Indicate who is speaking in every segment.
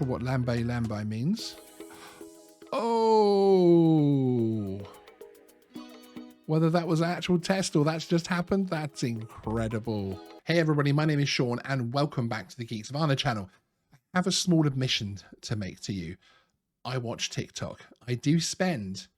Speaker 1: sure what lambe means. Oh, whether that was an actual test or that's just happened, that's incredible. Hey everybody, my name is Sean and welcome back to the Geeksvana channel. I have a small admission to make to you. I watch TikTok. I do spend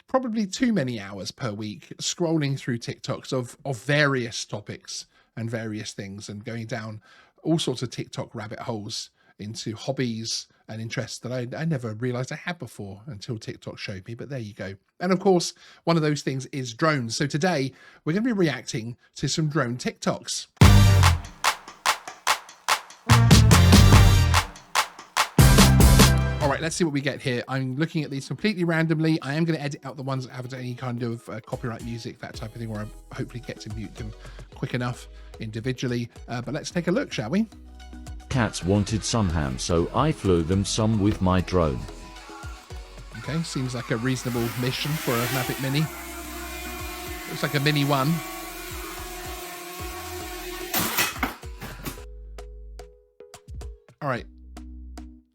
Speaker 1: probably too many hours per week scrolling through TikToks of various topics and various things and going down all sorts of TikTok rabbit holes into hobbies and interests that I never realized I had before until TikTok showed me, but there you go. And of course, one of those things is drones. So today we're going to be reacting to some drone TikToks. All right, let's see what we get here. I'm looking at these completely randomly. I am going to edit out the ones that have any kind of copyright music, that type of thing, where I hopefully get to mute them quick enough individually. But let's take a look, shall we?
Speaker 2: Cats wanted some ham, so I flew them some with my drone.
Speaker 1: Okay, seems like a reasonable mission for a Mavic Mini. Looks like a Mini 1. All right.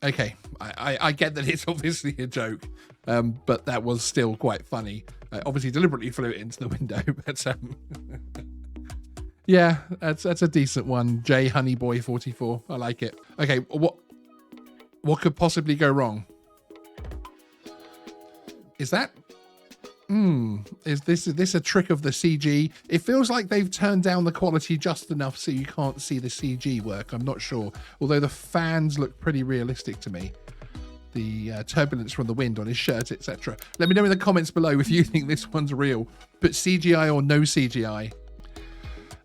Speaker 1: Okay, I get that it's obviously a joke, but that was still quite funny. I obviously deliberately flew it into the window, but yeah, that's a decent one. J Honeyboy 44, I like it. Okay, what could possibly go wrong? Is this a trick of the CG? It feels like they've turned down the quality just enough so you can't see the CG work. I'm not sure. Although the fans look pretty realistic to me. The turbulence from the wind on his shirt, etc. Let me know in the comments below if you think this one's real. But CGI or no CGI?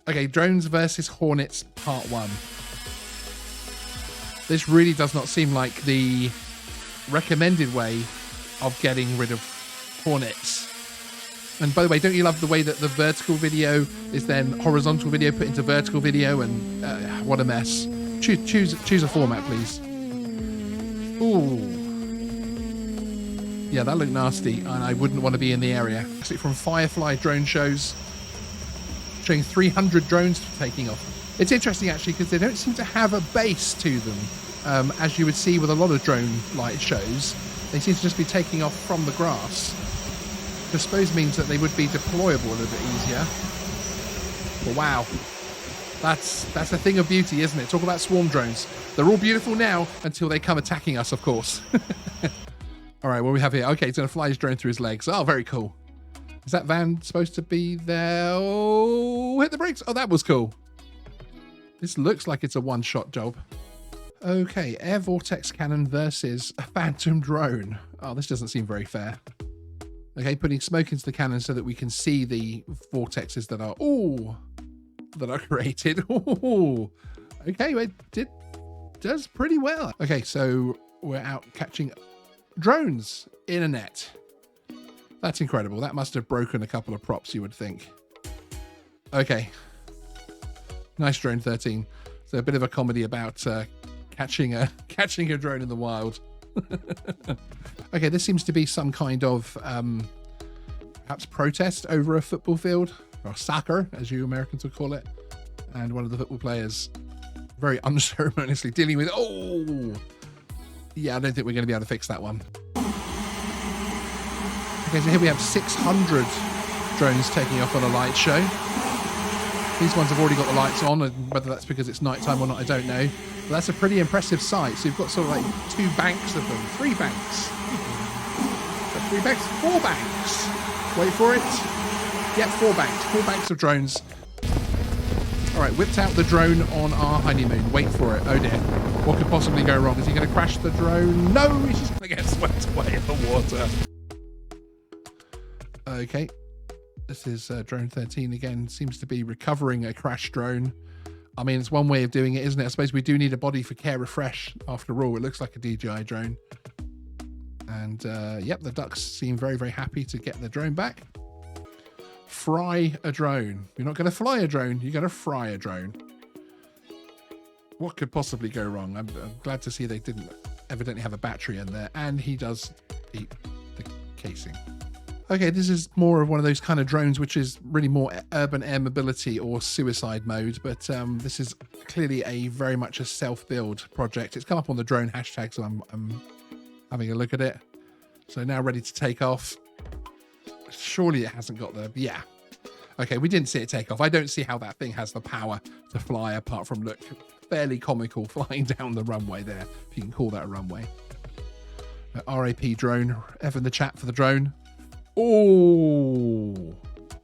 Speaker 1: Okay, drones versus Hornets part 1. This really does not seem like the recommended way of getting rid of Hornets. And by the way, don't you love the way that the vertical video is then horizontal video put into vertical video? And what a mess. Choose a format, please. Ooh. Yeah, that looked nasty, and I wouldn't want to be in the area. From Firefly drone shows, showing 300 drones taking off. It's interesting, actually, because they don't seem to have a base to them, as you would see with a lot of drone light shows. They seem to just be taking off from the grass. Which I suppose means that they would be deployable a little bit easier. But wow, that's a thing of beauty, isn't it? Talk about swarm drones. They're all beautiful now until they come attacking us, of course. All right, what do we have here? Okay, he's going to fly his drone through his legs. Oh, very cool. Is that van supposed to be there? Oh, hit the brakes. Oh, that was cool. This looks like it's a one-shot job. Okay, air vortex cannon versus a phantom drone. Oh, this doesn't seem very fair. Okay, putting smoke into the cannon so that we can see the vortexes that are created. Ooh. Okay, it does pretty well. Okay, so we're out catching drones in a net. That's incredible. That must have broken a couple of props, you would think. Okay. Nice drone 13. So a bit of a comedy about catching a drone in the wild. Okay, this seems to be some kind of perhaps protest over a football field, or soccer, as you Americans would call it. And one of the football players very unceremoniously dealing with, oh! Yeah, I don't think we're going to be able to fix that one. Okay, so here we have 600 drones taking off on a light show. These ones have already got the lights on, and whether that's because it's nighttime or not, I don't know. But that's a pretty impressive sight. So you've got sort of like 2 banks of them, 3 banks. So 3 banks, 4 banks. Wait for it. Yep, 4 banks. 4 banks of drones. All right, whipped out the drone on our honeymoon. Wait for it. Oh dear. What could possibly go wrong? Is he going to crash the drone? No, he's just going to get swept away in the water. Okay. This is drone 13 again. Seems to be recovering a crashed drone. I mean, it's one way of doing it, isn't it? I suppose we do need a body for care refresh after all. It looks like a DJI drone. And yep, the ducks seem very, very happy to get the drone back. Fry a drone. You're not going to fly a drone. You're going to fry a drone. What could possibly go wrong? I'm glad to see they didn't evidently have a battery in there. And he does eat the casing. Okay, this is more of one of those kind of drones, which is really more urban air mobility or suicide mode. But this is clearly a very much a self-build project. It's come up on the drone hashtag, so I'm having a look at it. So now ready to take off. Surely it hasn't got the, yeah. Okay, we didn't see it take off. I don't see how that thing has the power to fly, apart from look fairly comical flying down the runway there, if you can call that a runway. RAP drone. F in the chat for the drone. Oh,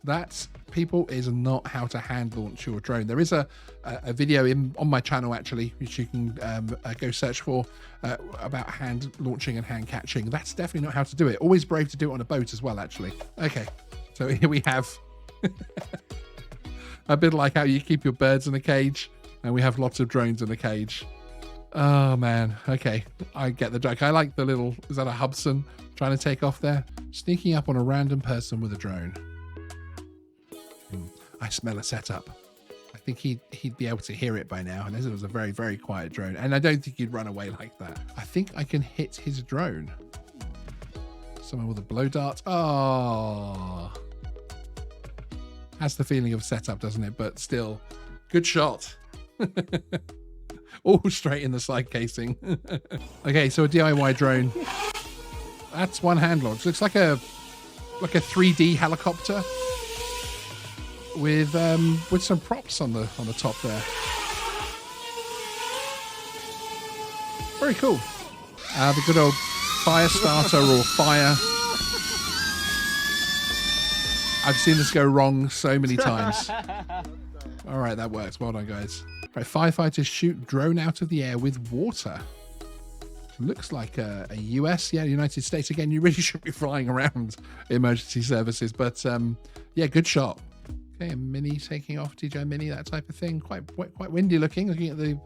Speaker 1: that, people, is not how to hand launch your drone. There is a video on my channel, actually, which you can go search for, about hand launching and hand catching. That's definitely not how to do it. Always brave to do it on a boat as well, actually. Okay, so here we have a bit like how you keep your birds in a cage, and we have lots of drones in a cage. Oh man, okay, I get the joke. I like the little, is that a Hubsan trying to take off there? Sneaking up on a random person with a drone. I smell a setup. I think he'd be able to hear it by now, and this was a very, very quiet drone, and I don't think he'd run away like that. I think I can hit his drone. Someone with a blow dart. Oh, has the feeling of setup, doesn't it? But still, good shot. All straight in the side casing. Okay, so a DIY drone. That's one hand launch. Looks like a 3D helicopter with some props on the top there. Very cool. The good old fire starter or fire. I've seen this go wrong so many times. All right, that works. Well done, guys. Right, firefighters shoot drone out of the air with water. Looks like a US, yeah, United States. Again, you really shouldn't be flying around emergency services, but yeah, good shot. Okay, a Mini taking off, DJI Mini, that type of thing. Quite windy looking at the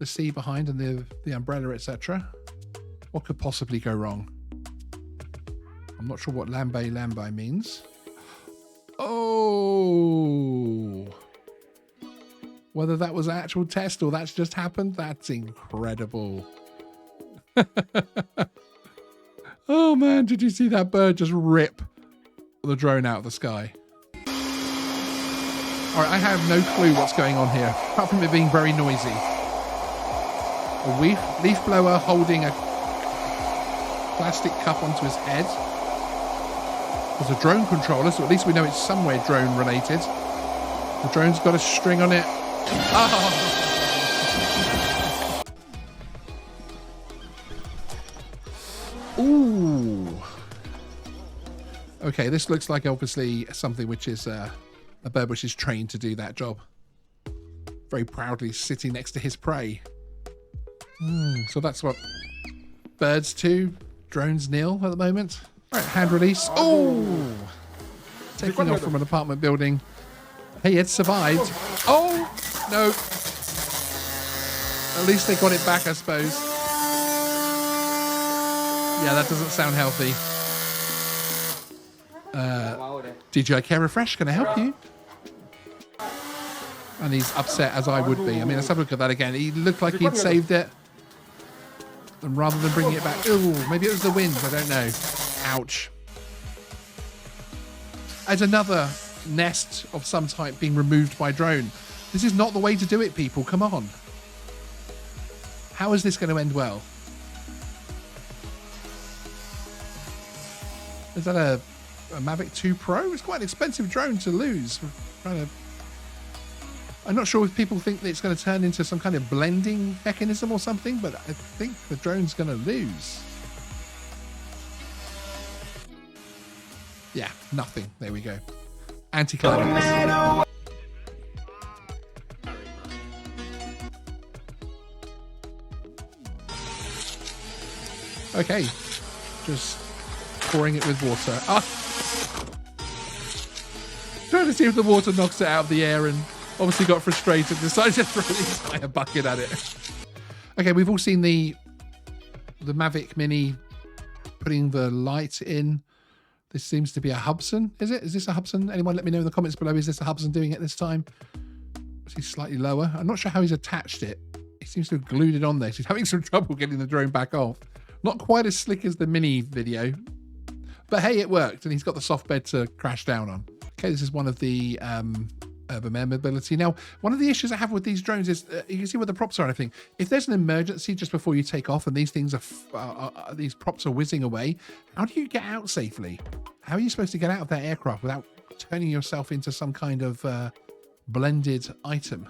Speaker 1: sea behind and the umbrella, etc. What could possibly go wrong? I'm not sure what lambe means. Oh, whether that was an actual test or that's just happened, that's incredible. Oh man, did you see that bird just rip the drone out of the sky? All right, I have no clue what's going on here, apart from it being very noisy. A leaf blower holding a plastic cup onto his head. There's a drone controller, so at least we know it's somewhere drone related. The drone's got a string on it. Oh. Ooh. Okay, this looks like obviously something which is a bird which is trained to do that job. Very proudly sitting next to his prey. So that's what birds 2, drones nil at the moment. All right, hand release. Oh, taking off from an apartment building. Hey, it survived. Oh no. At least they got it back, I suppose. Yeah, that doesn't sound healthy. DJI Care Refresh, can I help you? And he's upset as I would be. I mean, let's have a look at that again. He looked like he'd saved it. And rather than bringing it back, ooh, maybe it was the wind, I don't know. Ouch. As another nest of some type being removed by drone. This is not the way to do it, people. Come on. How is this going to end well? Is that a Mavic 2 Pro? It's quite an expensive drone to lose. I'm not sure if people think that it's going to turn into some kind of blending mechanism or something, but I think the drone's going to lose. Yeah, nothing. There we go. Anticlimax. Okay, just pouring it with water. Ah! Trying to see if the water knocks it out of the air, and obviously got frustrated, decided to throw the entire bucket at it. Okay, we've all seen the Mavic Mini putting the light in. This seems to be a Hubsan, is it? Is this a Hubsan? Anyone let me know in the comments below. Is this a Hubsan doing it this time? He's slightly lower. I'm not sure how he's attached it. He seems to have glued it on there. He's having some trouble getting the drone back off. Not quite as slick as the Mini video, But hey, it worked, and he's got the soft bed to crash down on. Okay, this is one of the urban air mobility. Now, one of the issues I have with these drones is you can see where the props are and everything. If there's an emergency just before you take off and these things are these props are whizzing away, how do you get out safely? How are you supposed to get out of that aircraft without turning yourself into some kind of blended item?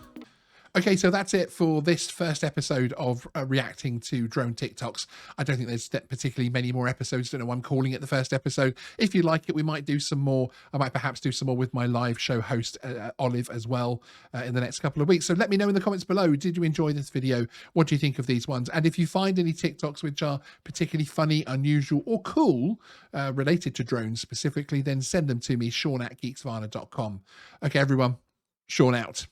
Speaker 1: Okay, so that's it for this first episode of reacting to drone TikToks. I don't think there's particularly many more episodes. Don't know why I'm calling it the first episode. If you like it, we might do some more. I might perhaps do some more with my live show host, Olive, as well in the next couple of weeks. So let me know in the comments below, did you enjoy this video? What do you think of these ones? And if you find any TikToks which are particularly funny, unusual, or cool related to drones specifically, then send them to me, Sean@geeksvana.com. Okay, everyone, Sean out.